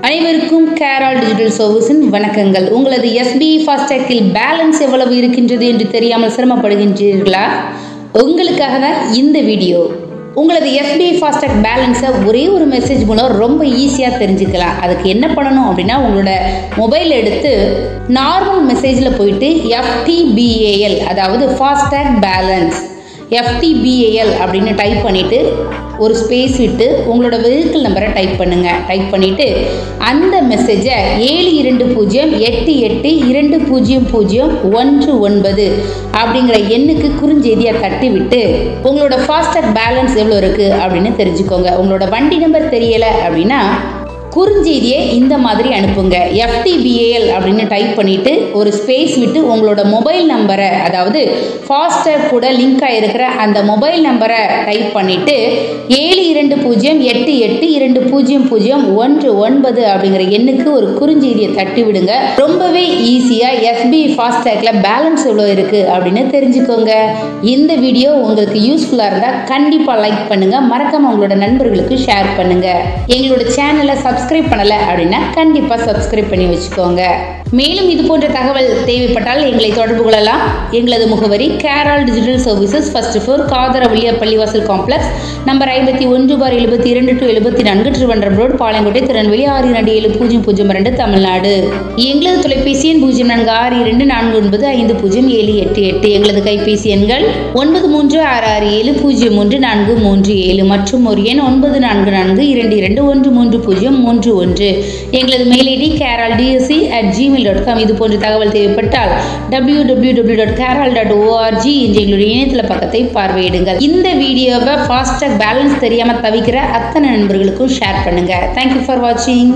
அனைவருக்கும் கேரால் டிஜிட்டல் சர்வீஸின் வணக்கங்கள். உங்களது எஸ்பிஐ ஃபாஸ்டேக்கில் பேலன்ஸ் எவ்வளவு இருக்கின்றது என்று தெரியாமல் சிரமப்படுகின்றீர்களா? உங்களுக்காக தான் இந்த வீடியோ. உங்களது எஸ்பிஐ ஃபாஸ்டேக் பேலன்ஸை ஒரே ஒரு மெசேஜ் மூலம் ரொம்ப ஈஸியாக தெரிஞ்சுக்கலாம். அதுக்கு என்ன பண்ணணும் அப்படின்னா, உங்களோட மொபைல் எடுத்து நார்மல் மெசேஜில் போயிட்டு FTBAL அதாவது ஃபாஸ்டேக் பேலன்ஸ் FTBAL அப்படின்னு டைப் பண்ணிவிட்டு ஒரு ஸ்பேஸ் விட்டு உங்களோட வெஹிக்கிள் நம்பரை டைப் பண்ணுங்கள். டைப் பண்ணிவிட்டு அந்த மெசேஜை 7208220019 அப்படிங்கிற எண்ணுக்கு குறுஞ்செய்தியாக தட்டி விட்டு உங்களோட ஃபாஸ்டேக் பேலன்ஸ் எவ்வளோ இருக்குது அப்படின்னு தெரிஞ்சுக்கோங்க. உங்களோட வண்டி நம்பர் தெரியலை அப்படின்னா குறுஞ்செய்தியை இந்த மாதிரி அனுப்புங்க. FTBAL அப்படின்னு டைப் பண்ணிவிட்டு ஒரு ஸ்பேஸ் விட்டு உங்களோட மொபைல் நம்பரை, அதாவது ஃபாஸ்டேக் கூட லிங்க் ஆகிருக்கிற அந்த மொபைல் நம்பரை டைப் பண்ணிவிட்டு 7208220019 அப்படிங்கிற எண்ணுக்கு ஒரு குறுஞ்செய்தியை தட்டி விடுங்க. ரொம்பவே ஈஸியாக எஸ்பிஐ ஃபாஸ்டேக்கில் பேலன்ஸ் எவ்வளோ இருக்குது அப்படின்னு தெரிஞ்சுக்கோங்க. இந்த வீடியோ உங்களுக்கு யூஸ்ஃபுல்லாக இருந்தால் கண்டிப்பாக லைக் பண்ணுங்கள். மறக்காமல் உங்களோட நண்பர்களுக்கு ஷேர் பண்ணுங்கள். எங்களோட சேனலை சப்ஸ்கிரைப் பண்ணலை அப்படின்னா கண்டிப்பாக சப்ஸ்கிரைப் பண்ணி வச்சுக்கோங்க. மேலும் இது போன்ற தகவல் தேவைப்பட்டால் எங்களை தொடர்பு கொள்ளலாம். எங்களது முகவரி கேரால் டிஜிட்டல் சர்வீசஸ், ஃபர்ஸ்ட் ஃப்ளோர், காதரவழியா பள்ளிவாசல் complex, number 51/72-74, Trivandrum road, Palayamkottai, Tirunelveli 627002, Tamil Nadu. எங்களது தொலைபேசி எண் 0424950788. எங்களது கைபேசி எண்கள் 9366703437 மற்றும் ஒரு எண் 9442213031. எங்களது மெயில் ஐடி keraldc@gmail.com. இது போன்ற தகவல் தேவைப்பட்டால் www.keral.org என்ற எங்களுடைய இணையதள பக்கத்தை பார்வையிடுங்கள். இந்த வீடியோவை ஃபாஸ்டேக் பேலன்ஸ் தெரியாமல் தவிக்கிற அத்தனை நண்பர்களுக்கும் ஷேர் பண்ணுங்க. தேங்க்யூ ஃபார் வாட்சிங்.